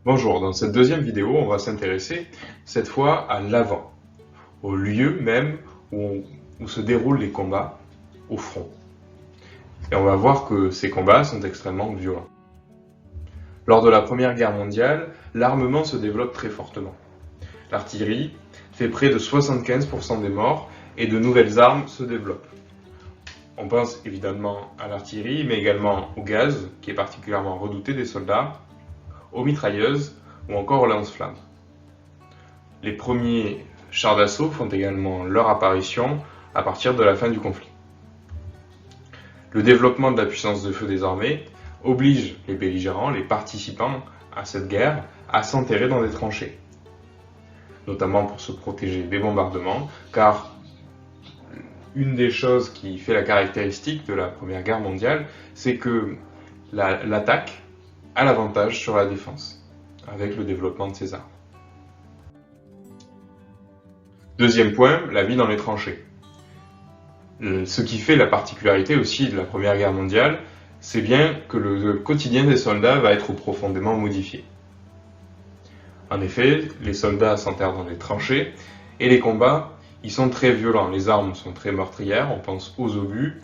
Bonjour, dans cette deuxième vidéo, on va s'intéresser cette fois à l'avant, au lieu même où se déroulent les combats au front. Et on va voir que ces combats sont extrêmement violents. Lors de la Première Guerre mondiale, l'armement se développe très fortement. L'artillerie fait près de 75% des morts et de nouvelles armes se développent. On pense évidemment à l'artillerie, mais également au gaz, qui est particulièrement redouté des soldats, aux mitrailleuses ou encore aux lance-flammes. Les premiers chars d'assaut font également leur apparition à partir de la fin du conflit. Le développement de la puissance de feu des armées oblige les belligérants, les participants à cette guerre, à s'enterrer dans des tranchées, notamment pour se protéger des bombardements, car une des choses qui fait la caractéristique de la Première Guerre mondiale, c'est que l'attaque a l'avantage sur la défense, avec le développement de ces armes. Deuxième point, la vie dans les tranchées. Ce qui fait la particularité aussi de la Première Guerre mondiale, c'est bien que le quotidien des soldats va être profondément modifié. En effet, les soldats s'enterrent dans les tranchées et les combats, ils sont très violents. Les armes sont très meurtrières, on pense aux obus,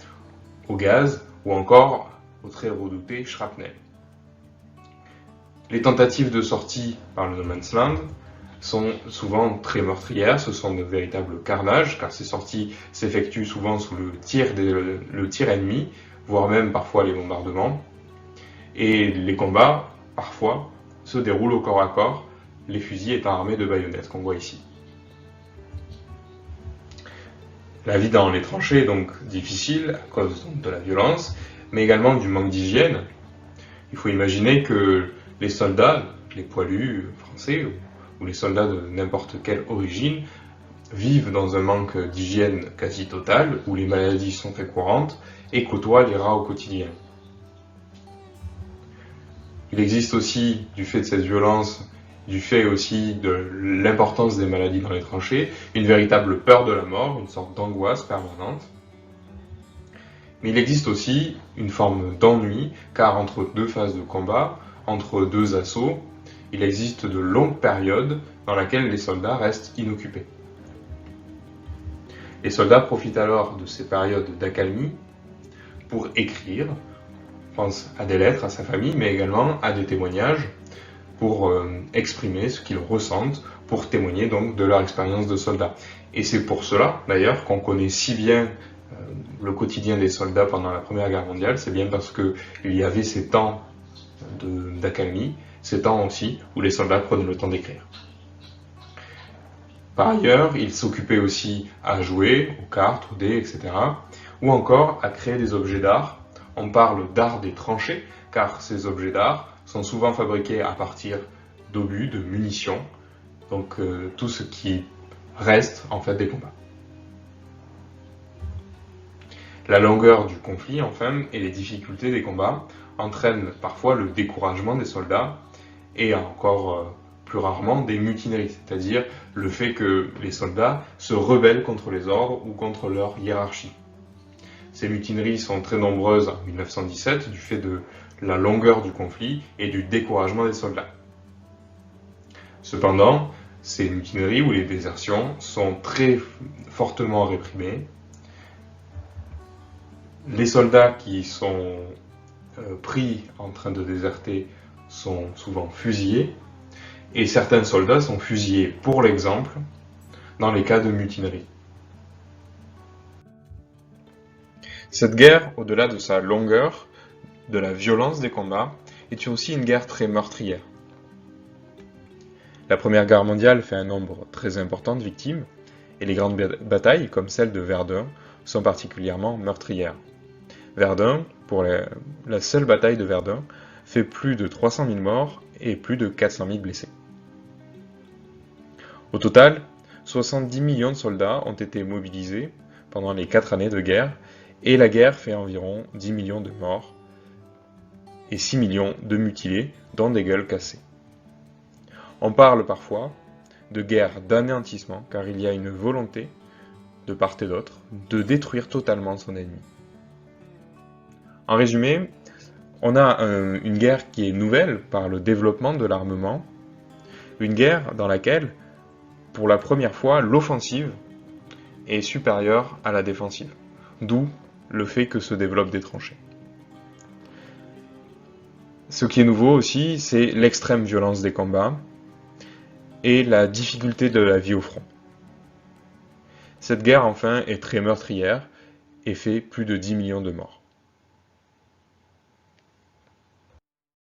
au gaz ou encore au très redouté shrapnel. Les tentatives de sortie par le no man's land sont souvent très meurtrières, ce sont de véritables carnages, car ces sorties s'effectuent souvent sous le tir ennemi, voire même parfois les bombardements. Et les combats, parfois, se déroulent au corps à corps, les fusils étant armés de baïonnettes, qu'on voit ici. La vie dans les tranchées est donc difficile à cause de la violence, mais également du manque d'hygiène. Il faut imaginer que les soldats, les poilus français, ou les soldats de n'importe quelle origine, vivent dans un manque d'hygiène quasi total, où les maladies sont très courantes, et côtoient les rats au quotidien. Il existe aussi, du fait de cette violence, du fait aussi de l'importance des maladies dans les tranchées, une véritable peur de la mort, une sorte d'angoisse permanente. Mais il existe aussi une forme d'ennui, car entre deux phases de combat, entre deux assauts, il existe de longues périodes dans lesquelles les soldats restent inoccupés. Les soldats profitent alors de ces périodes d'accalmie pour écrire, pense à des lettres à sa famille, mais également à des témoignages pour exprimer ce qu'ils ressentent, pour témoigner donc de leur expérience de soldat. Et c'est pour cela, d'ailleurs, qu'on connaît si bien le quotidien des soldats pendant la Première Guerre mondiale, c'est bien parce qu'il y avait ces temps d'accalmie, ces temps aussi où les soldats prenaient le temps d'écrire. Par ailleurs, ils s'occupaient aussi à jouer aux cartes, aux dés, etc. ou encore à créer des objets d'art. On parle d'art des tranchées, car ces objets d'art sont souvent fabriqués à partir d'obus, de munitions, donc tout ce qui reste en fait des combats. La longueur du conflit, enfin, et les difficultés des combats entraînent parfois le découragement des soldats et encore plus rarement des mutineries, c'est-à-dire le fait que les soldats se rebellent contre les ordres ou contre leur hiérarchie. Ces mutineries sont très nombreuses en 1917 du fait de la longueur du conflit et du découragement des soldats. Cependant, ces mutineries ou les désertions sont très fortement réprimées. Les soldats qui sont pris en train de déserter sont souvent fusillés, et certains soldats sont fusillés pour l'exemple dans les cas de mutinerie. Cette guerre, au-delà de sa longueur, de la violence des combats, est aussi une guerre très meurtrière. La Première Guerre mondiale fait un nombre très important de victimes, et les grandes batailles, comme celle de Verdun, sont particulièrement meurtrières. Verdun, pour la seule bataille de Verdun, fait plus de 300 000 morts et plus de 400 000 blessés. Au total, 70 millions de soldats ont été mobilisés pendant les 4 années de guerre, et la guerre fait environ 10 millions de morts et 6 millions de mutilés, dont des gueules cassées. On parle parfois de guerre d'anéantissement, car il y a une volonté, de part et d'autre, de détruire totalement son ennemi. En résumé, On a une guerre qui est nouvelle par le développement de l'armement, une guerre dans laquelle, pour la première fois, l'offensive est supérieure à la défensive, d'où le fait que se développent des tranchées. Ce qui est nouveau aussi, c'est l'extrême violence des combats et la difficulté de la vie au front. Cette guerre, enfin, est très meurtrière et fait plus de 10 millions de morts.